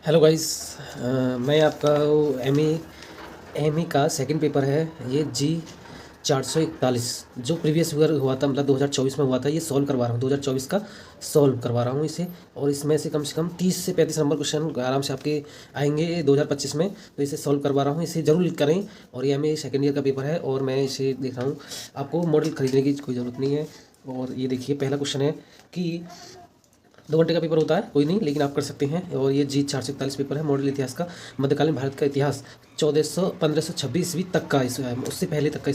Hello guys. मैं आपका M E का सेकंड पेपर है। ये जी 441 जो प्रीवियस ईयर हुआ था, मतलब 2024 में हुआ था, ये सॉल्व करवा रहा हूँ। 2024 का सॉल्व करवा रहा हूँ इसे। और इसमें से कम 30 से 35 नंबर क्वेश्चन आराम से आपके आएंगे 2025 में। तो इसे सॉल्व करवा रहा हूँ, इसे ज़रूर करें। और ये एम सेकेंड ईयर का पेपर है और मैं इसे देख रहा हूँ। आपको मॉडल खरीदने की कोई ज़रूरत नहीं है। और ये देखिए, पहला क्वेश्चन है कि 2 घंटे का पेपर होता है, कोई नहीं, लेकिन आप कर सकते हैं। और ये जी 441 पेपर है, मॉडल इतिहास का। मध्यकालीन भारत का इतिहास 1400 1526 ईस्वी तक का, इस उससे पहले तक का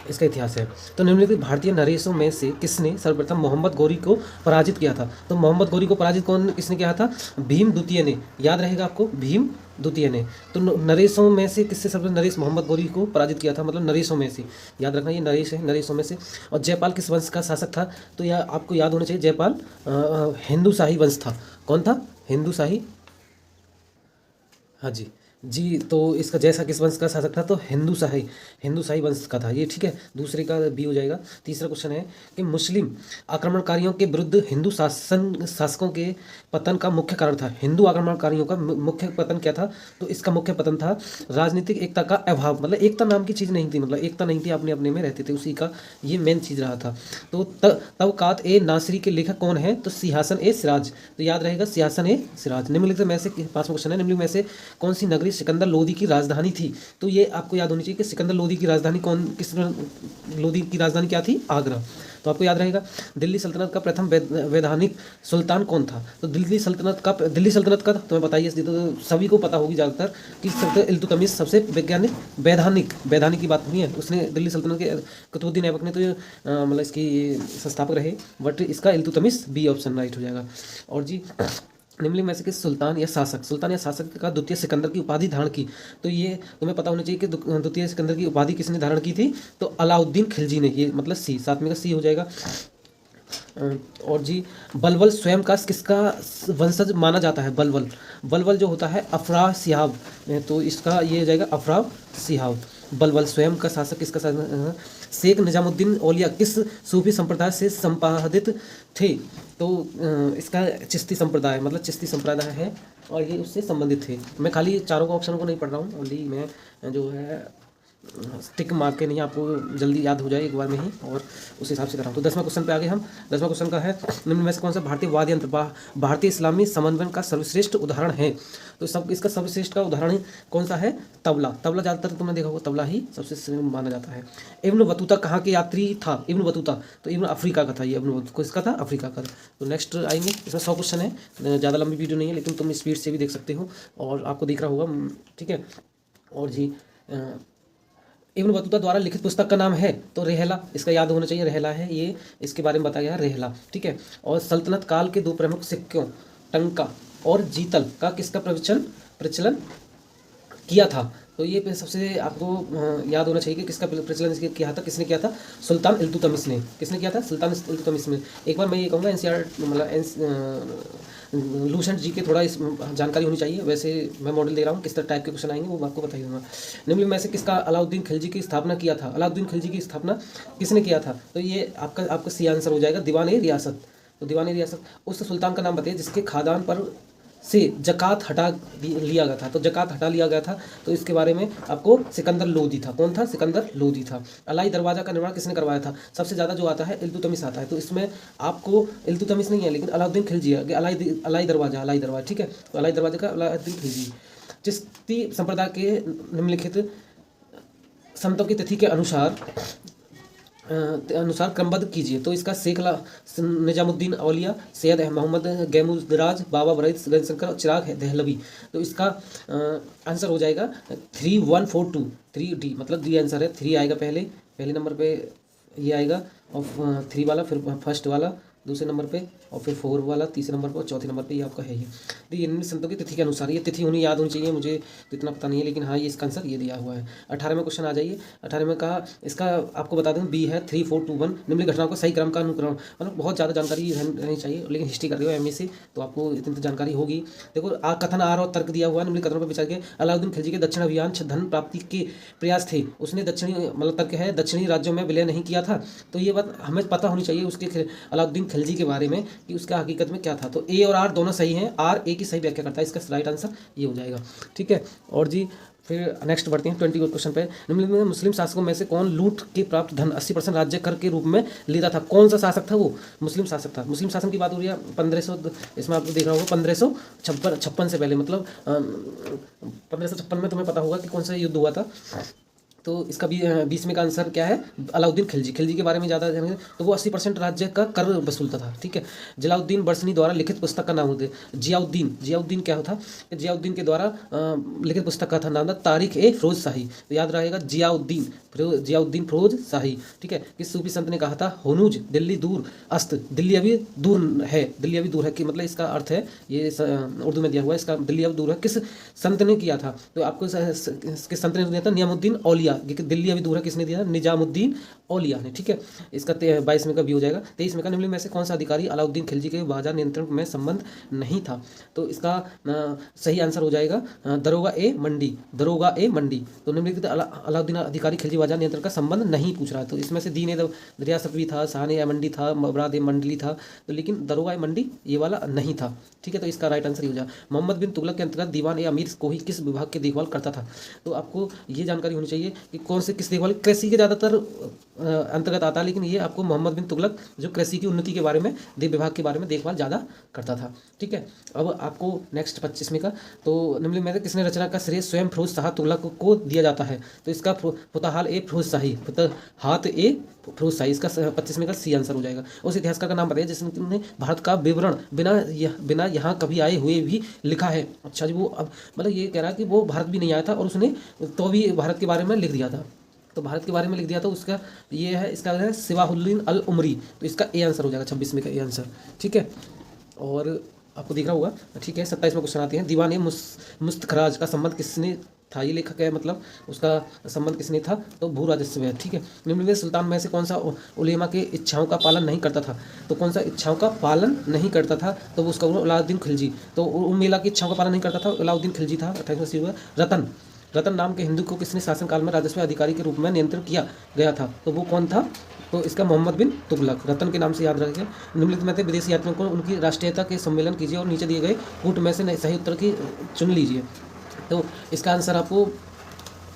इसका इतिहास है। तो निम्नलिखित भारतीय नरेशों में से किसने सर्वप्रथम मोहम्मद गौरी को पराजित किया था? तो मोहम्मद गौरी को पराजित किसने किया था? भीम द्वितीय ने। याद रहेगा आपको, भीम द्वितीय ने। तो नरेशों में से किससे सर्वप्रथम नरेश मोहम्मद गौरी को पराजित किया था? मतलब नरेशों में से, याद रखना, ये नरेश है, नरेशों में से। और जयपाल किस वंश का शासक था? तो यह आपको याद होना चाहिए, जयपाल हिंदू शाही वंश था। कौन था? हिंदू शाही। हाँ जी। जी, तो इसका जैसा किस वंश का शासक था? तो हिंदू शाही वंश का था ये, ठीक है। दूसरे का बी हो जाएगा। तीसरा क्वेश्चन है कि मुस्लिम आक्रमणकारियों के विरुद्ध हिंदू शासकों के पतन का मुख्य कारण था। हिंदू आक्रमणकारियों का मुख्य पतन क्या था? तो इसका मुख्य पतन था राजनीतिक एकता का अभाव। मतलब एकता नाम की चीज़ नहीं थी, मतलब एकता नहीं थी, अपने अपने में रहते थे, उसी का ये मेन चीज़ रहा था। तो तबकात ए नासिरी के लेखक कौन है? तो सिंहासन ए सिराज। तो याद रहेगा, सिंहासन ए सिराज। निम्नलिखित में से, पांचवा क्वेश्चन है, निम्नलिखित में से कौन सी नगरी सिकंदर लोदी की राजधानी थी? तो ये आपको याद होनी चाहिए कि सिकंदर लोदी की राजधानी किस लोदी की राजधानी क्या थी? आगरा। तो आपको याद रहेगा। दिल्ली सल्तनत का प्रथम वैधानिक सुल्तान कौन था? तो दिल्ली सल्तनत का तुम्हें बताइए, तो सभी को पता होगी ज़्यादातर कि सुल्तान इल्तुतमिश सबसे वैज्ञानिक वैधानिक की बात हुई है, उसने दिल्ली सल्तनत के। कुतुबुद्दीन ऐबक ने तो मतलब इसकी संस्थापक रहे, बट इसका इल्तुतमिश बी ऑप्शन राइट हो जाएगा। और जी, निम्नलिखित में से किस सुल्तान या शासक का द्वितीय सिकंदर की उपाधि धारण की? तो ये तुम्हें पता होना चाहिए कि द्वितीय सिकंदर की उपाधि किसने धारण की थी? तो अलाउद्दीन खिलजी ने। ये मतलब सी, साथ में का सी हो जाएगा। और जी, बलबल स्वयं का किसका वंशज माना जाता है? बलबल जो होता है अफराह सिहाब, तो इसका ये हो जाएगा अफराह सिहाब। बलबल स्वयं का शासक किसका शासक? शेख निजामुद्दीन औलिया किस सूफी संप्रदाय से संपादित थे? तो इसका चिश्ती संप्रदाय, मतलब चिश्ती संप्रदाय है, और ये उससे संबंधित थे। मैं खाली चारों का ऑप्शन को नहीं पढ़ रहा हूँ, ओनली मैं जो है टिक मार के, नहीं आपको जल्दी याद हो जाए एक बार में ही, और उस हिसाब से कर रहा हूँ। तो 10वां क्वेश्चन पे आ गए हम। 10वां क्वेश्चन का है, निम्न में से कौन सा भारतीय वाद्य यंत्र भारतीय इस्लामी समन्वय का सर्वश्रेष्ठ उदाहरण है? तो इसका सर्वश्रेष्ठ का उदाहरण कौन सा है? तबला। ज़्यादातर तुमने देखा होगा, तबला ही सबसे श्रेष्ठ माना जाता है। इब्न बतूता कहाँ के यात्री था? इब्न बतूता तो इब्न अफ्रीका का था। ये इब्न बतूता किसका था? अफ्रीका का। तो नेक्स्ट आएंगे, इसमें 100 क्वेश्चन है, ज़्यादा लंबी वीडियो नहीं है, लेकिन तुम स्पीड से भी देख सकते हो और आपको दिख रहा होगा, ठीक है। और जी, इब्न बतूता द्वारा लिखित पुस्तक का नाम है? तो रेहला, इसका याद होना चाहिए, रेहला है ये, इसके बारे में बताया गया है, रेहला, ठीक है। और सल्तनत काल के दो प्रमुख सिक्कों, टंका और जीतल का किसका प्रचलन किया था? तो ये सबसे आपको याद होना चाहिए कि किसका प्रचलन किया था, किसने किया था? सुल्तान इल्तुतमिश ने। किसने किया था? सुल्तान इल्तुतमिश ने। एक बार मैं ये कहूँगा, एनसीआर मतलब लूसेंट जी के थोड़ा इस जानकारी होनी चाहिए। वैसे मैं मॉडल दे रहा हूँ, किस तरह टाइप के क्वेश्चन आएंगे वो आपको बता ही दूंगा। निम्न में से किसका अलाउद्दीन खिलजी की स्थापना किया था? अलाउद्दीन खिलजी की स्थापना किसने किया था? तो ये आपका सी आंसर हो जाएगा, दीवान ए रियासत। तो दीवान ए रियासत। उस सुल्तान का नाम बताइए जिसके खादान पर से जक़ात हटा लिया गया था। तो जक़ात हटा लिया गया था, तो इसके बारे में आपको सिकंदर लोदी था। कौन था? सिकंदर लोदी था। अलाई दरवाज़ा का निर्माण किसने करवाया था? सबसे ज़्यादा जो आता है इल्तुतमिश आता है, तो इसमें आपको इल्तुतमिश नहीं है, लेकिन अलाउद्दीन खिलजी है। अलाई दरवाज़ा, ठीक है। तो अलाई दरवाज़ा का अलाउद्दीन खिलजी। चिश्ती संप्रदाय के निम्नलिखित संतों की तिथि के अनुसार क्रमबद्ध कीजिए। तो इसका शेख निजामुद्दीन औलिया, सैयद मोहम्मद गैमुदराज, बाबा वरीद गंजशंकर और चिराग दहलवी। तो इसका आंसर हो जाएगा 3142, 3D, मतलब डी आंसर है। 3 आएगा पहले नंबर पे, ये आएगा, और 3 वाला, फिर फर्स्ट वाला दूसरे नंबर पे, और फिर 4 वाला तीसरे नंबर पर, और चौथे नंबर पे ये आपका है ये। तो ये इन संतों की तिथि के अनुसार, ये तिथि होनी याद होनी चाहिए, मुझे तो इतना पता नहीं है, लेकिन हाँ ये इसका आंसर ये दिया हुआ है। 18वें क्वेश्चन आ जाइए। 18वें का इसका आपको बता दूं, बी है 3421, निम्नलिखित घटनाओं का सही क्रम का अनुक्रम। मतलब बहुत ज़्यादा जानकारी रहनी चाहिए, लेकिन हिस्ट्री कर रहे हो एमए से, तो आपको इतनी तो जानकारी होगी। देखो, कथन आर और तर्क दिया हुआ है, निम्नलिखित कथनों पर विचार के अलाउद्दीन खिलजी के दक्षिण अभियान धन प्राप्ति के प्रयास थे, उसने दक्षिणी, मतलब तर्क है, दक्षिणी राज्यों में विलय नहीं किया था। तो ये बात हमें पता होनी चाहिए उसके, अलाउद्दीन खिलजी के बारे में कि उसका हकीकत में क्या था। तो ए और आर दोनों सही हैं, आर ए की सही व्याख्या करता है, इसका राइट आंसर ये हो जाएगा। ठीक है, और जी फिर नेक्स्ट बढ़ते हैं 20 क्वेश्चन पे। निम्नलिखित में मुस्लिम शासकों में से कौन लूट के प्राप्त धन 80% राज्य कर के रूप में लेता था? कौन सा शासक था वो? मुस्लिम शासक था। मुस्लिम शासन की बात हो रही है 1500, इसमें आपको देख रहा होगा 1556 से पहले, मतलब 1556 में तुम्हें पता होगा कि कौन सा युद्ध हुआ था। तो इसका भी 20 में का आंसर क्या है? अलाउद्दीन खिलजी। खिलजी के बारे में ज़्यादा जानेंगे तो वो 80% राज्य का कर वसूलता था। ठीक है, जलालुद्दीन बरसनी द्वारा लिखित पुस्तक का नाम होते जियाउद्दीन। जियाउद्दीन क्या होता? जियाउद्दीन के द्वारा लिखित पुस्तक का था नाम था तारीख ए फिरोज शाही। तो याद रहेगा जियाउद्दीन फिरोज शाही। ठीक है, किस सूफी संत ने कहा था हुनूज दिल्ली दूर अस्त, दिल्ली अभी दूर है, दिल्ली अभी दूर है कि मतलब इसका अर्थ है, ये उर्दू में दिया हुआ है, इसका दिल्ली अब दूर है किस संत ने किया था? तो आपको किस संत ने दिया था? नियामुद्दीन औलिया। दिल्ली अभी दूर है किसने दिया? निजामुद्दीन औलिया ने। ठीक है, इसका 22 में का भी हो जाएगा। 23 में का निम्नलिखित में से कौन सा अधिकारी अलाउद्दीन खिलजी के बाजार नियंत्रण में संबंध नहीं था? तो इसका सही आंसर हो जाएगा दरोगा ए मंडी। दरोगा ए मंडी। तो निम्नलिखित अलाउद्दीन अधिकारी खिलजी बाजार नियंत्रण का संबंध नहीं पूछ रहा है। तो इसमें से दीन ए रियासत भी था, शान ए मंडी था, मबराद ए मंडली था, तो लेकिन दरोगा ए मंडी ये वाला नहीं था। ठीक है, तो इसका राइट आंसर ये हो जाएगा। मोहम्मद बिन तुगलक के अंतर्गत दीवान ए अमीर को ही किस विभाग की देखभाल करता था? तो आपको ये जानकारी होनी चाहिए कि कौन से किस देखभाल, कृषि के ज़्यादातर अंतर्गत आता है, लेकिन ये आपको मोहम्मद बिन तुगलक जो कृषि की उन्नति के बारे में, विभाग के बारे में देखभाल ज़्यादा करता था। ठीक है, अब आपको नेक्स्ट 25 में का, तो निम्नलिखित में से किसने रचना का श्रेय स्वयं फिरोज शाह तुगलक को दिया जाता है? तो इसका फुतहाल ए फिरोज शाही, फुतहात ए फिरोज शाही, इसका 25 में का सी आंसर हो जाएगा। उस इतिहासकार का नाम बताइए जिसने भारत का विवरण बिना यहाँ कभी आए हुए भी लिखा है। अच्छा जी, वो अब मतलब ये कह रहा है कि वो भारत भी नहीं आया था और उसने तो भी भारत के बारे में लिख दिया था। तो भारत के बारे में लिख दिया था, उसका ये है, इसका है सिवाहुद्दीन अल उमरी। तो इसका ए आंसर हो जाएगा 26 में का ए आंसर। ठीक है, और आपको दिख रहा होगा। ठीक है, 27 में क्वेश्चन आते हैं। दीवान मुस्तखराज का संबंध किसने था? ये लेखक है, मतलब उसका संबंध किसने था? तो भू राजस्व है। ठीक है, निम्नलिखित सुल्तान में से कौन सा उलेमा के इच्छाओं का पालन नहीं करता था? तो कौन सा इच्छाओं का पालन नहीं करता था? तो उसका अलाउद्दीन खिलजी। तो उर्मिला की इच्छाओं का पालन नहीं करता था, अलाउद्दीन खिलजी था। 28 में रतन नाम के हिंदू को किसने शासनकाल में राजस्व अधिकारी के रूप में नियंत्रित किया गया था? तो वो कौन था? तो इसका मोहम्मद बिन तुगलक। रतन के नाम से याद रखिए। निम्नलिखित में से विदेशी यात्रियों को उनकी राष्ट्रीयता के सम्मेलन कीजिए और नीचे दिए गए कूट में से सही उत्तर की चुन लीजिए। तो इसका आंसर आपको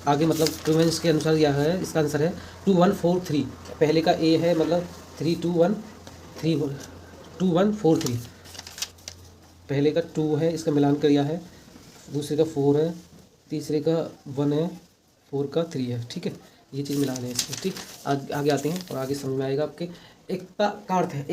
आगे मतलब प्रिवेंस के अनुसार यह है, इसका आंसर है 2143। पहले का ए है, मतलब 2143, पहले का 2 है, इसका मिलान किया है, दूसरे का 4 है, तीसरे का 1 है, 4 का 3 है। ठीक है, ये चीज़ मिलान है इसमें। ठीक, आगे आते हैं और आगे समझ में आएगा। आपके एकता का अर्थ है,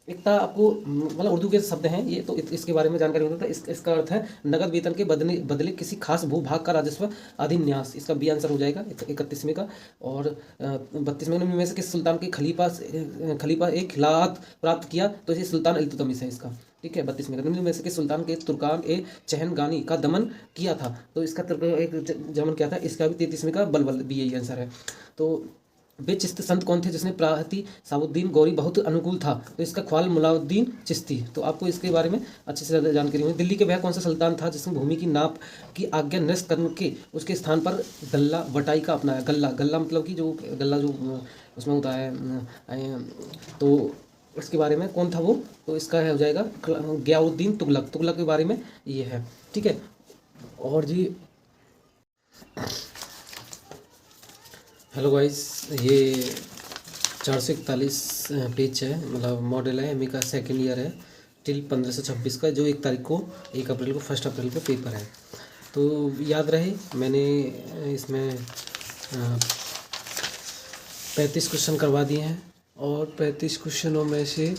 एकता आपको मतलब उर्दू के शब्द हैं ये, तो इसके बारे में जानकारी होता है। इसका अर्थ है नगद वेतन के बदले किसी खास भूभाग का राजस्व अधिन्यास। इसका बी आंसर हो जाएगा 31 का। और 32 में से किस सुल्तान के खलीफा एक खिलाफत प्राप्त किया? तो ये सुल्तान इल्तुतमिश है इसका। ठीक है, 32 में से किस सुल्तान के तुर्कान ए चहनगानी का दमन किया था? तो इसका एक दमन किया था, इसका भी 33 में का बलबल बी यही आंसर है। तो वे चिश्ती संत कौन थे जिसने प्राहती साबुद्दीन गौरी बहुत अनुकूल था? तो इसका ख्वाल मुलाउद्दीन चिश्ती। तो आपको इसके बारे में अच्छे से ज़्यादा जानकारी होगी। दिल्ली के वह कौन सा सुल्तान था जिसने भूमि की नाप की आज्ञा निरस्त करके उसके स्थान पर गल्ला वटाई का अपनाया? गल्ला मतलब कि जो गल्ला जो उसमें होता है, तो इसके बारे में कौन था वो? तो इसका है हो जाएगा गयाउद्दीन तुगलक। तुगलक के बारे में ये है। ठीक है, और जी हेलो गाइस, ये 441 पेज है, मतलब मॉडल है, एमए का सेकेंड ईयर है, टिल 1526 का, जो 1 तारीख को 1 अप्रैल को 1 अप्रैल को पेपर है। तो याद रहे मैंने इसमें 35 क्वेश्चन करवा दिए हैं और 35 क्वेश्चनों में से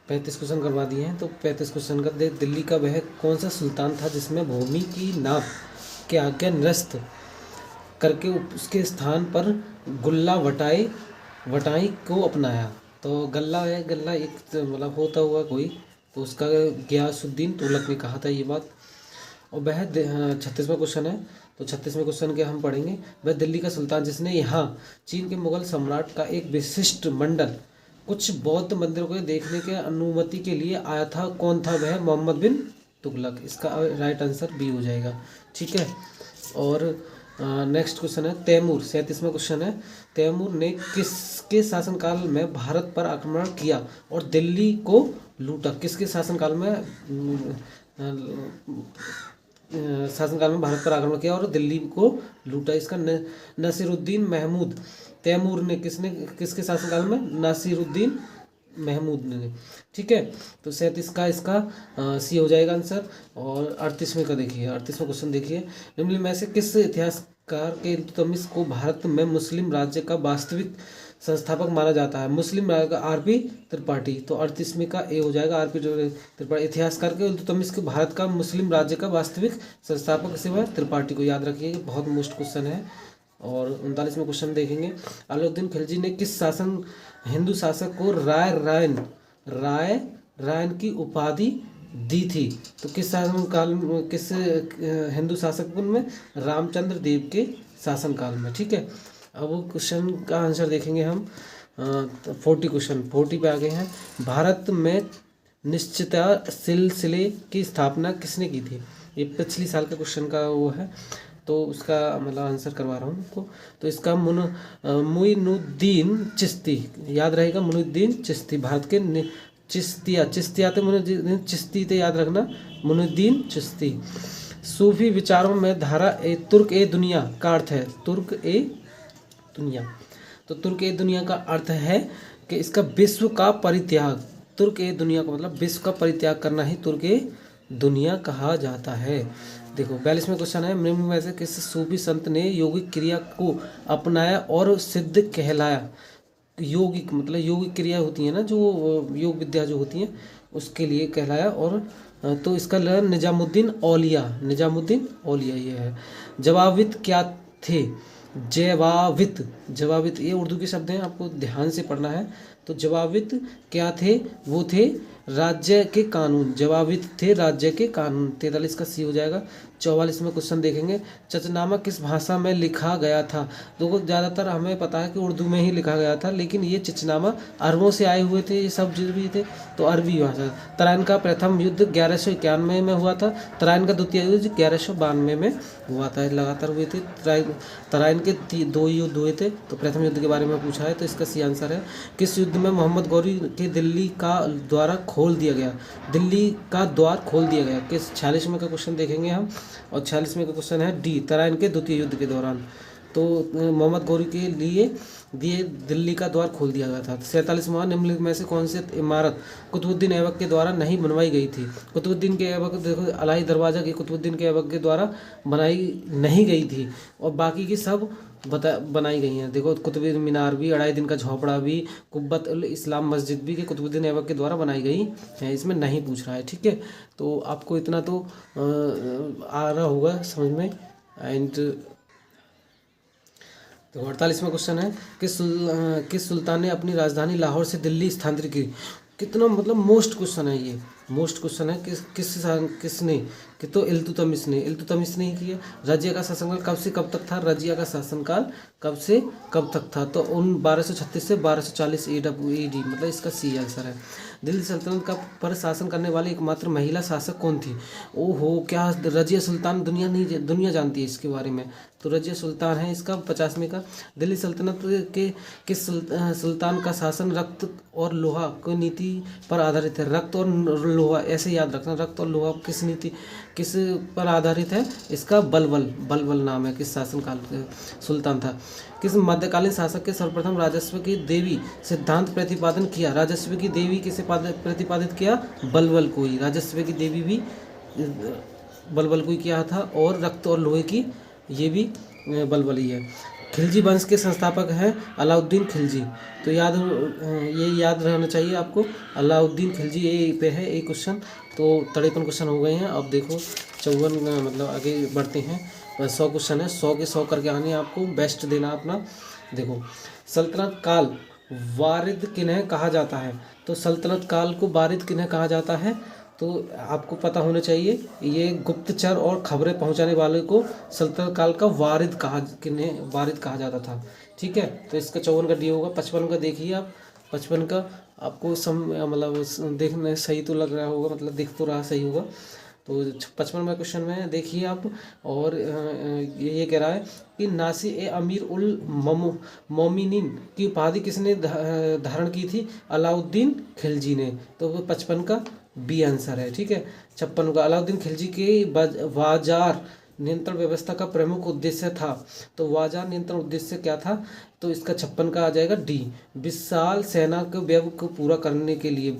35 क्वेश्चन करवा दिए हैं। तो 35 क्वेश्चन का दिल्ली का वह कौन सा सुल्तान था जिसमें भूमि की नाप के आज्ञा निरस्त करके उसके स्थान पर गुल्ला वटाई को अपनाया? तो गल्ला है, गल्ला एक मतलब होता हुआ कोई, तो उसका गयासुद्दीन तुगलक ने कहा था ये बात। और वह 36वां क्वेश्चन है, तो 36वें क्वेश्चन के हम पढ़ेंगे। वह दिल्ली का सुल्तान जिसने यहाँ चीन के मुगल सम्राट का एक विशिष्ट मंडल कुछ बौद्ध मंदिरों को देखने के अनुमति के लिए आया था, कौन था वह? मोहम्मद बिन तुगलक। इसका राइट आंसर बी हो जाएगा। ठीक है, और नेक्स्ट क्वेश्चन है तैमूर, 37वां क्वेश्चन है, तैमूर ने किसके शासनकाल में भारत पर आक्रमण किया और दिल्ली को लूटा? किसके शासनकाल में शासनकाल में भारत पर आक्रमण किया और दिल्ली को लूटा? इसका नसीरुद्दीन महमूद। तैमूर ने किसके शासनकाल में? नासिरुद्दीन महमूद ने। ठीक है, तो 37 का इसका सी हो जाएगा आंसर। और 38वें का देखिए, 38वां क्वेश्चन देखिए, निम्नलिखित में से किस इतिहासकार के इल्तुतमिश को भारत में मुस्लिम राज्य का वास्तविक संस्थापक माना जाता है? मुस्लिम राज्य का आरपी त्रिपाठी। तो 38वें का ए हो जाएगा, आरपी त्रिपाठी। इतिहासकार के इल्तुतमिश को भारत का मुस्लिम राज्य का वास्तविक संस्थापक से वह त्रिपाठी को याद रखिए, बहुत मोस्ट क्वेश्चन है। और 39वां क्वेश्चन देखेंगे, अलाउद्दीन खिलजी ने किस हिंदू शासक को राय रायन की उपाधि दी थी? तो किस शासनकाल में, किस हिंदू शासक में? रामचंद्र देव के शासनकाल में। ठीक है, अब क्वेश्चन का आंसर देखेंगे हम। 40 पे आ गए हैं। भारत में निश्चितता सिलसिले की स्थापना किसने की थी? ये पिछली साल का क्वेश्चन का वो है, तो उसका मतलब आंसर करवा रहा हूँ आपको। तो इसका मुइनुद्दीन चिश्ती, याद रहेगा, मुइनुद्दीन चिश्ती। भारत के चिश्तिया तो मुइनुद्दीन चिश्ती तो याद रखना, मुइनुद्दीन चिश्ती। सूफी विचारों में धारा तुर्क ए दुनिया का अर्थ है? तुर्क ए दुनिया, तो तुर्क ए दुनिया का अर्थ है कि इसका विश्व का परित्याग। तुर्क ए दुनिया का मतलब विश्व का परित्याग करना ही तुर्क ए दुनिया कहा जाता है। देखो 42वां क्वेश्चन है, निम्न में से किस सूफी संत ने योगिक क्रिया को अपनाया और सिद्ध कहलाया? योगिक मतलब योगिक क्रिया होती है ना, जो योग विद्या जो होती है उसके लिए कहलाया। और तो इसका निजामुद्दीन औलिया, निजामुद्दीन औलिया ये है। जवाबित क्या थे? जवाबित ये उर्दू के शब्द हैं, आपको ध्यान से पढ़ना है। तो जवाबित क्या थे? वो थे राज्य के कानून। जवाबित थे राज्य के कानून। 43 का सी हो जाएगा। 44 में क्वेश्चन देखेंगे, चचनामा किस भाषा में लिखा गया था? देखो ज़्यादातर हमें पता है कि उर्दू में ही लिखा गया था, लेकिन ये चचनामा अरबों से आए हुए थे, ये सब जो भी थे, तो अरबी भाषा। तराइन का प्रथम युद्ध 1191 में हुआ था। तराइन का द्वितीय युद्ध 1192 में हुआ था, लगातार हुए थे। तराइन के 2 युद्ध हुए थे, तो प्रथम युद्ध के बारे में पूछा है, तो इसका सी आंसर है। किस युद्ध में मोहम्मद गौरी के दिल्ली का द्वार खोल दिया गया? दिल्ली का द्वार खोल दिया गया किस? 46वें का क्वेश्चन देखेंगे हम। और 46वें का क्वेश्चन है डी, तराइन के द्वितीय युद्ध के दौरान तो मोहम्मद गौरी के लिए दिल्ली का द्वार खोल दिया गया था। 47वां, निम्नलिखित में से कौन सी इमारत कुतुबुद्दीन ऐबक के द्वारा नहीं बनवाई गई थी? कुतुबुद्दीन के ऐबक, देखो अलाई दरवाज़ा की कुतुबुद्दीन के ऐबक के द्वारा बनाई नहीं गई थी, और बाकी की सब बनाई गई हैं। देखो कुतुब मीनार भी, 2.5 दिन का झोपड़ा भी, कुब्बत उल इस्लाम मस्जिद भी, कि कुतुबुद्दीन ऐबक के द्वारा बनाई गई है। इसमें नहीं पूछ रहा है, ठीक है। तो आपको इतना तो आ रहा होगा समझ में। एंड तो 48वां क्वेश्चन है, किस सुल्तान ने अपनी राजधानी लाहौर से दिल्ली स्थानांतरित की? कितना मतलब मोस्ट क्वेश्चन है ये, मोस्ट क्वेश्चन है। किसने कि? तो इल्तुतमिश ने ही किया। रजिया का शासनकाल कब से कब तक था? रजिया का शासनकाल कब से कब तक था? तो 1236 से 1240 AD, मतलब इसका सी आंसर है। दिल्ली सल्तनत का पर शासन करने वाली एकमात्र महिला शासक कौन थी? ओहो, क्या रजिया सुल्तान दुनिया जानती है इसके बारे में। तो रजिया सुल्तान है इसका 50वें का। दिल्ली सल्तनत के किस सुल्तान का शासन रक्त और लोहा की नीति पर आधारित है? रक्त और लोहा, ऐसे याद रखना, रक्त और लोहा किस पर आधारित है? इसका बलबल नाम है किस शासनकाल सुल्तान था। किस मध्यकालीन शासक के सर्वप्रथम राजस्व की देवी सिद्धांत प्रतिपादन किया? राजस्व की देवी किसे प्रतिपादित किया? बलबल को ही। राजस्व की देवी भी बलबल को ही किया था, और रक्त और लोहे की ये भी बलबल ही है। खिलजी वंश के संस्थापक हैं अलाउद्दीन खिलजी। तो ये याद रहना चाहिए आपको, अलाउद्दीन खिलजी। ये पे है एक क्वेश्चन। तो 53 क्वेश्चन हो गए हैं। अब देखो 54 मतलब आगे बढ़ते हैं। 100 क्वेश्चन है, 100 के 100 करके आने आपको, बेस्ट देना अपना। देखो सल्तनत काल वारिद किन्हें कहा जाता है? तो सल्तनत काल को वारिद किन्हें कहा जाता है? तो आपको पता होना चाहिए, ये गुप्तचर और खबरें पहुंचाने वाले को सल्तनत काल का वारिद कहा जाता था, ठीक है। तो इसका 54 का डी होगा। 55 का देखिए आप, 55 का आपको मतलब देखने सही तो लग रहा होगा, मतलब दिख तो रहा सही होगा। तो 55वें क्वेश्चन में देखिए आप। और ये कह रहा है कि नासी ए अमीर उल मोमिनीन की उपाधि किसने धारण की थी? अलाउद्दीन खिलजी ने। तो वो 55 का बी आंसर है। ठीक है, 56 का अलाउद्दीन खिलजी के बाजार नियंत्रण व्यवस्था का प्रमुख उद्देश्य था। तो बाजार नियंत्रण उद्देश्य क्या था? तो इसका 56 का आ जाएगा डी। विशाल सेना के व्यय को पूरा करने के लिए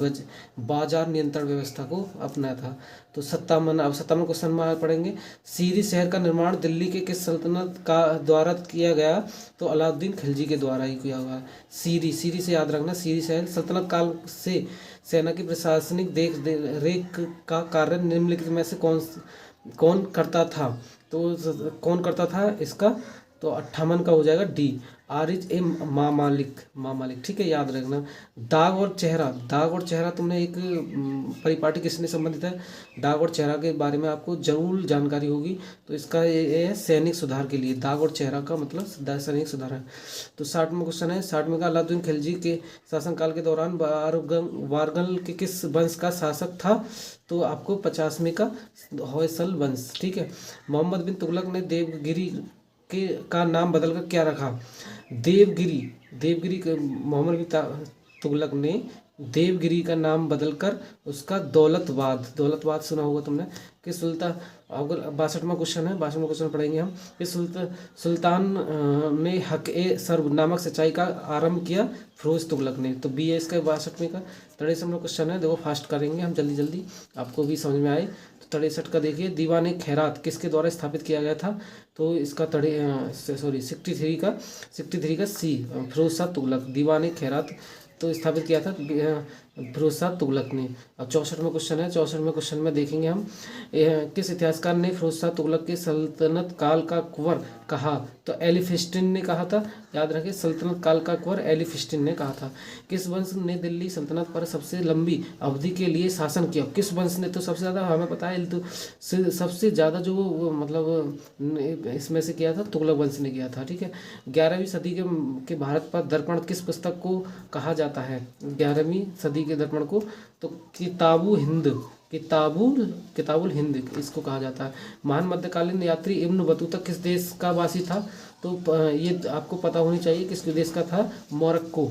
बाजार नियंत्रण व्यवस्था को अपनाया था। तो 57, अब 57 क्वेश्चन में पढ़ेंगे। सीरी शहर का निर्माण दिल्ली के किस सल्तनत का द्वारा किया गया? तो अलाउद्दीन खिलजी के द्वारा ही किया हुआ है। सीरी, सीरी से याद रखना, सीरी शहर सल्तनत काल से सेना की प्रशासनिक देख रेख का कार्य निम्नलिखित में से कौन करता था? तो कौन करता था इसका? तो 58 का हो जाएगा डी, आरिज ए मामालिक। ठीक है, याद रखना। दाग और चेहरा, दाग और चेहरा तुमने एक परिपाटी किसने संबंधित है? दाग और चेहरा के बारे में आपको जरूर जानकारी होगी। तो इसका ये है सैनिक सुधार के लिए, दाग और चेहरा का मतलब सैनिक सुधार है। तो 60वां क्वेश्चन है, 60वें का अलाउद्दीन खिलजी के शासनकाल के दौरान वारगल के किस वंश का शासक था? तो आपको 50वें का होयसल वंश। ठीक है, मोहम्मद बिन तुगलक ने देवगिरी का नाम बदलकर क्या रखा? देवगिरी मोहम्मद बिन तुगलक ने देवगिरी का नाम बदलकर उसका दौलतबाद सुना होगा तुमने। कि सुल्तान, अगर 62वां क्वेश्चन है, 62वां क्वेश्चन पढ़ेंगे हम। कि सुल्तान ने हक ए सर्व नामक सिंचाई का आरंभ किया? फिरोज तुगलक ने। तो बी है इसका 62वें का। 63वां क्वेश्चन है, देखो फास्ट करेंगे हम, जल्दी जल्दी आपको भी समझ में आए। तो 63 का देखिए, दीवान खैरात किसके द्वारा स्थापित किया गया था? तो इसका 63 का सी, फिरोज शाह तुगलक। दीवान खैरात तो स्थापित किया था फिरोज शाह तुगलक ने। अब 64वां क्वेश्चन है, 64वें क्वेश्चन में देखेंगे हम, किस इतिहासकार ने फिरोज शाह तुगलक के सल्तनत काल का कुंवर कहा? तो एलिफिस्टिन ने कहा था। याद रखें, सल्तनत काल का कुंवर एलिफिस्टिन ने कहा था। किस वंश ने दिल्ली सल्तनत पर सबसे लंबी अवधि के लिए शासन किया? किस वंश ने? तो सबसे ज़्यादा हमें पता है, तो सबसे ज़्यादा जो मतलब इसमें से किया था, तुगलक वंश ने किया था। ठीक है, 11वीं सदी के भारत पर दर्पण किस पुस्तक को कहा जाता है? 11वीं सदी के दर्पण को तो किताबुल हिंद इसको कहा जाता है। महान मध्यकालीन यात्री इब्न बतूता किस देश का वासी था? तो ये आपको पता होनी चाहिए किस देश का था, मोरक्को।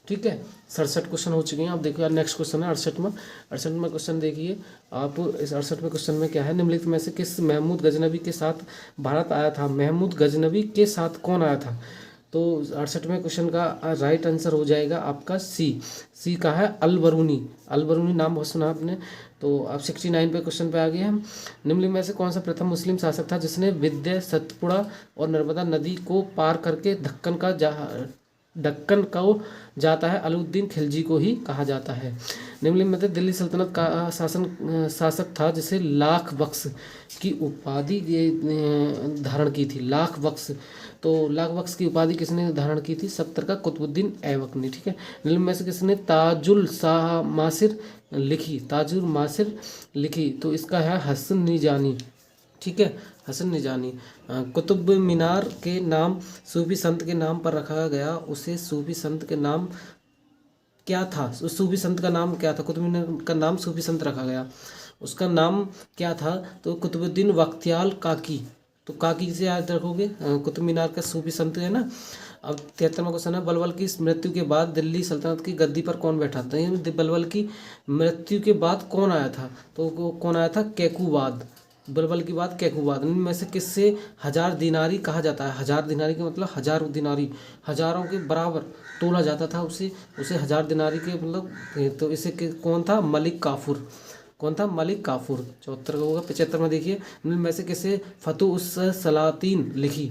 ठीक है, 67 क्वेश्चन हो चुके हैं। आप देखिए नेक्स्ट क्वेश्चन है 68वां क्वेश्चन देखिए आप। इस 68वें क्वेश्चन में क्या है, निम्नलिखित में से किस महमूद गजनबी के साथ भारत आया था? महमूद गजनबी के साथ कौन आया था? तो 68वें क्वेश्चन का राइट आंसर हो जाएगा आपका सी का है अल बरूनी नाम बहुत सुना आपने। तो अब 69 पे क्वेश्चन पे आ गए हम। निम्नलिखित में से कौन सा प्रथम मुस्लिम शासक था जिसने विंध्य, सतपुड़ा और नर्मदा नदी को पार करके दक्कन को जाता है? अलाउद्दीन खिलजी को ही कहा जाता है। निम्नलिखित में से दिल्ली सल्तनत का शासक था जिसे लाख बख्श की उपाधि धारण की थी? लाख बख्श, तो लाख बख्श की उपाधि किसने धारण की थी? 70 का कुतुबुद्दीन ऐबक ने। ठीक है, निम्न में से किसने ताजुल मासिर लिखी? तो इसका है हसन निजानी। ठीक है, हसन निजानी। कुतुब मीनार के नाम सूफी संत के नाम पर रखा गया, उसे सूफी संत के नाम क्या था? उस सूफी संत का नाम क्या था? कुतुब मीनार का नाम सूफी संत रखा गया, उसका नाम क्या था? तो कुतुबुद्दीन बख्तियार काकी। तो काकी से याद रखोगे, कुतुब मीनार का सूफी संत है ना। अब 73वां क्वेश्चन है, बलबल की मृत्यु के बाद दिल्ली सल्तनत की गद्दी पर कौन बैठा था? बलबल की मृत्यु के बाद कौन आया था? तो कौन आया था? कैकूबाद। बलबल की बात कैकूबाद। इनमें से किससे 1000 दिनारी कहा जाता है? 1000 दिनारी का मतलब 1000 दिनारी, हजारों के बराबर तोला जाता था उसे 1000 दिनारी के मतलब। तो इसे कौन था? मलिक काफूर। कौन था? मलिक काफूर। 74 का होगा। 75 में देखिए, इनमें से किसे फतुह-उस-सलातीन लिखी?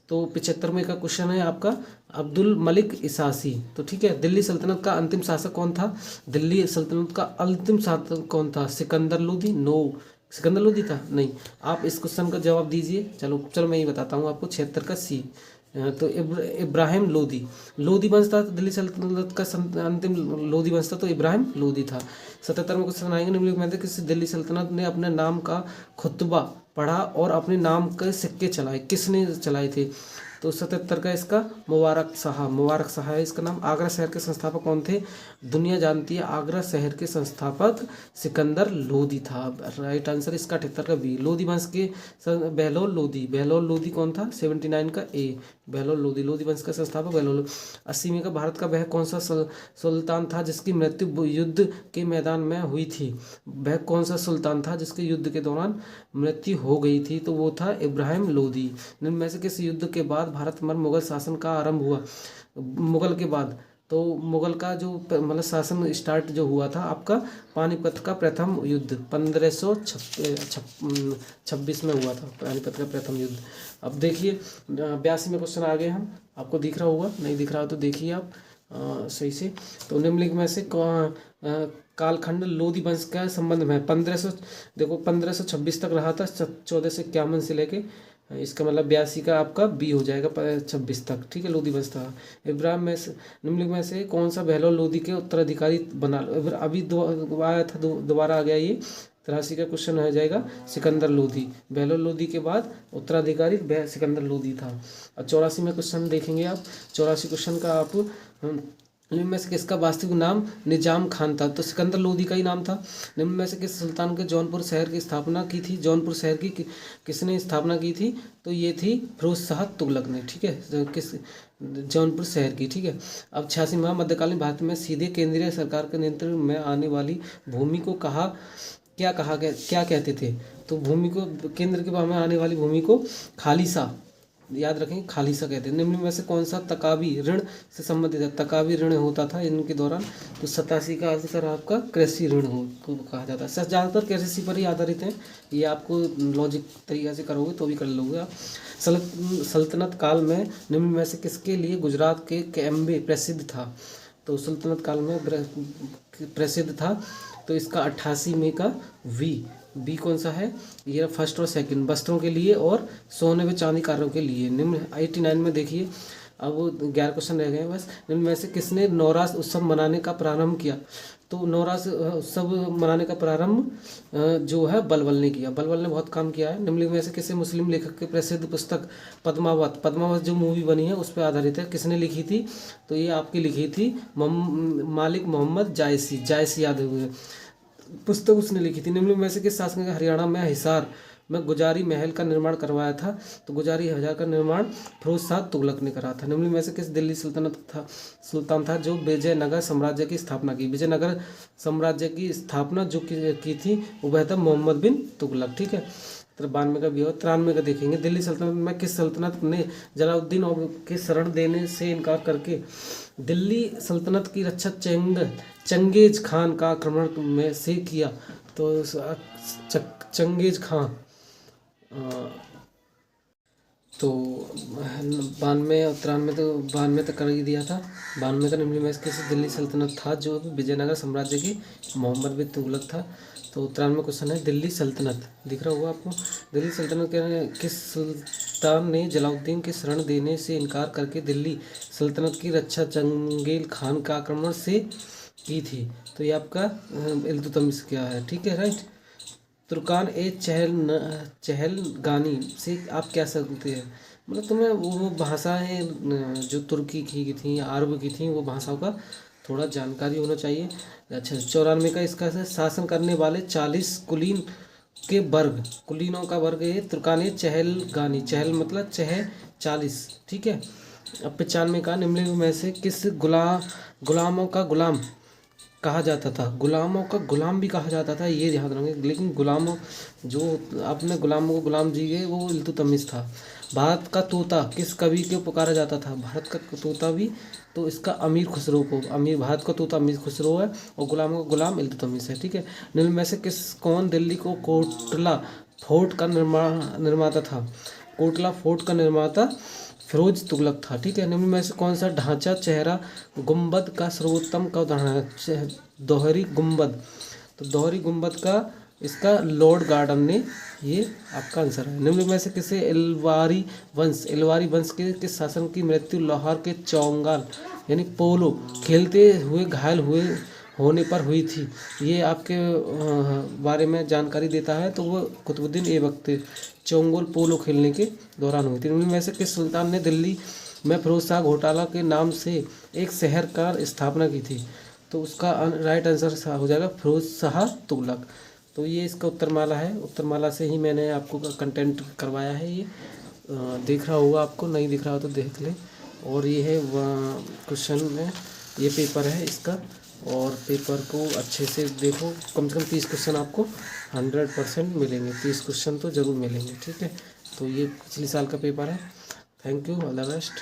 तो 75वें का क्वेश्चन है आपका अब्दुल मलिक इसासी। तो ठीक है, दिल्ली सल्तनत का अंतिम शासक कौन था? दिल्ली सल्तनत का अंतिम शासक कौन था? सिकंदर लोदी? नो, सिकंदर लोदी था? नहीं। आप इस क्वेश्चन का जवाब दीजिए। चलो मैं ये बताता हूँ आपको। 76 का सी, तो इब्राहिम लोदी वंश था। दिल्ली सल्तनत का अंतिम लोदी वंश था, तो इब्राहिम लोदी था। 77 में क्वेश्चन आएंगे, निम्नलिखित में से किस दिल्ली सल्तनत ने अपने नाम का खुतबा पढ़ा और अपने नाम के सिक्के चलाए? किसने चलाए थे? तो 77 का इसका मुबारक शाह है इसका नाम। आगरा शहर के संस्थापक कौन थे? दुनिया जानती है आगरा शहर के संस्थापक सिकंदर लोदी था। राइट आंसर इसका 78 का बी। लोदी वंश के बहलोल लोदी कौन था? 79 का ए, बहलोल लोदी वंश का संस्थापक बहलोल। 80वें का भारत का वह कौन सा सुल्तान था जिसकी मृत्यु युद्ध के मैदान में हुई थी? वह कौन सा सुल्तान था जिसके युद्ध के दौरान मृत्यु हो गई थी? तो वो था इब्राहिम लोदी। निम्न में से किस युद्ध के बाद भारत में मुगल शासन का आरंभ हुआ? मुगल के बाद तो मुगल का जो मतलब शासन स्टार्ट जो हुआ था आपका पानीपत का प्रथम युद्ध 1526 में हुआ था, पानीपत का प्रथम युद्ध। अब देखिए 82 में क्वेश्चन आ गए हम, आपको दिख रहा होगा, नहीं दिख रहा हो तो देखिए आप सही से। तो निम्नलिखित में से कालखंड लोदी वंश का संबंध में 1526 तक रहा था, 1451 से लेके इसका मतलब 82 का आपका बी हो जाएगा 26 तक, ठीक है। लोदी वंश था। इब्राहिम में से निम्नलिखित में से कौन सा बहलोल लोदी के उत्तराधिकारी बना? अभी आया था, दोबारा आ गया ये 83 का क्वेश्चन हो जाएगा सिकंदर लोदी। बहलोल लोदी के बाद उत्तराधिकारी सिकंदर लोदी था। और 84 में क्वेश्चन देखेंगे आप, 84 क्वेश्चन का आप निम्न में से किसका वास्तविक नाम निजाम खान था? तो सिकंदर लोदी का ही नाम था। निम्न में से किस सुल्तान के जौनपुर शहर की स्थापना की थी? जौनपुर शहर की किसने स्थापना की थी? तो ये थी फिरोज शाह तुगलक ने, ठीक है, किस जौनपुर शहर की, ठीक है। अब 86 में मध्यकालीन भारत में सीधे केंद्रीय सरकार के नियंत्रण में आने वाली भूमि को क्या कहते थे? तो भूमि को केंद्र के में आने वाली भूमि को खालिसा, याद रखें, खालिसा कहते हैं। निम्न में से कौन सा तकावी ऋण से संबंधित है? तकावी ऋण होता था इनके दौरान। तो 87 का आंसर आपका कृषि ऋण को कहा जाता है। ज़्यादातर कृषि पर ही आधारित है, ये आपको लॉजिक तरीके से करोगे तो भी कर लोगे आप। सल्तनत काल में निम्न में से किसके लिए गुजरात के कैम्बे प्रसिद्ध था? तो सल्तनत काल में प्रसिद्ध था, तो इसका 88 में का बी कौन सा है? ये फर्स्ट और सेकंड, वस्त्रों के लिए और सोने व चांदी कार्यों के लिए। निम्न 89 में देखिए, अब 11 क्वेश्चन रह गए हैं बस। निम्न में से किसने नवरास उत्सव मनाने का प्रारंभ किया? तो नवरास उत्सव मनाने का प्रारंभ जो है बलबल ने किया। बलबल ने बहुत काम किया है। निम्नलिखित में से किसी मुस्लिम लेखक की प्रसिद्ध पुस्तक पद्मावत जो मूवी बनी है उस पर आधारित है, किसने लिखी थी? तो ये आपकी लिखी थी मालिक मोहम्मद जायसी याद हुए, पुस्तक उसने लिखी थी। निम्नलिखित में से किस शासक ने हरियाणा में हिसार में गुजारी महल का निर्माण करवाया था? तो गुजारी हजार का निर्माण फिरोज शाह तुगलक ने करा था। निम्नलिखित में से किस दिल्ली सुल्तान था जो विजयनगर साम्राज्य की स्थापना की? विजयनगर साम्राज्य की स्थापना जो की थी वह था मोहम्मद बिन तुगलक, ठीक है। 92 का भी और 93 का देखेंगे। दिल्ली सल्तनत में किस सल्तनत ने जलालुद्दीन के शरण देने से इनकार करके दिल्ली सल्तनत की रक्षा चंगेज खान का आक्रमण में से किया? तो चंगेज खान तो 92 और 93 तो 92 तक कर ही दिया था। 92 का निम्न में किसी दिल्ली सल्तनत था जो विजयनगर साम्राज्य की मोहम्मद बिन तुगलक था। तो 93 क्वेश्चन है दिल्ली सल्तनत, दिख रहा होगा आपको। दिल्ली सल्तनत के किस सुल्तान ने जलालुद्दीन के शरण देने से इनकार करके दिल्ली सल्तनत की रक्षा चंगेज खान का आक्रमण से की थी? तो ये आपका इल्तुतमिश क्या है, ठीक है, राइट। तुर्कान ए चहलगानी से आप क्या समझते हैं? मतलब तुम्हें वो भाषाएं जो तुर्की की थी, अरब की थी, वो भाषाओं का थोड़ा जानकारी होना चाहिए। अच्छा 94 का इसका शासन करने वाले 40 कुलीन के वर्ग, कुलीनों का वर्ग है तुर्कान ए चहलगानी, चहल मतलब 40, ठीक है। अब 95 का निम्नलिखित में से किस गुलामों का गुलाम कहा जाता था? गुलामों का गुलाम भी कहा जाता था, ये ध्यान रखेंगे। लेकिन गुलामों जो अपने गुलामों को गुलाम जी गए वो इल्तुतमिश था। भारत का तोता किस कवि को पुकारा जाता था? भारत का तोता भी तो इसका अमीर खुसरो को, भारत का तोता अमीर खुसरो है और गुलामों का गुलाम इल्तुतमिश है, ठीक है। निम्न में से कौन दिल्ली को कोटला फोर्ट का निर्माता था? कोटला फोर्ट का निर्माता फिरोज तुगलक था, ठीक है। निम्न में से कौन सा ढांचा चेहरा गुंबद का सर्वोत्तम का उदाहरण है? दोहरी गुंबद, तो दोहरी गुंबद का इसका लॉर्ड गार्डन ने, ये आपका आंसर है। निम्न में से किसे एलवारी वंश के किस शासक की मृत्यु लाहौर के चौंगाल यानी पोलो खेलते हुए घायल होने पर हुई थी। ये आपके बारे में जानकारी देता है। तो वो कुतुबुद्दीन ऐबक थे, चोंगोल पोलो खेलने के दौरान हुई थी। उनमें से किस सुल्तान ने दिल्ली में फिरोज शाह घोटाला के नाम से एक शहर का स्थापना की थी? तो उसका राइट आंसर हो जाएगा फिरोज शाह तुगलक। तो ये इसका उत्तरमाला है। उत्तरमाला से ही मैंने आपको कंटेंट करवाया है। ये दिख रहा होगा आपको, नहीं दिख रहा हो तो देख लें। और ये है क्वेश्चन में, ये पेपर है इसका। और पेपर को अच्छे से देखो, कम से कम 30 क्वेश्चन आपको 100% मिलेंगे। 30 क्वेश्चन तो ज़रूर मिलेंगे, ठीक है। तो ये पिछले साल का पेपर है। Thank you, all the best.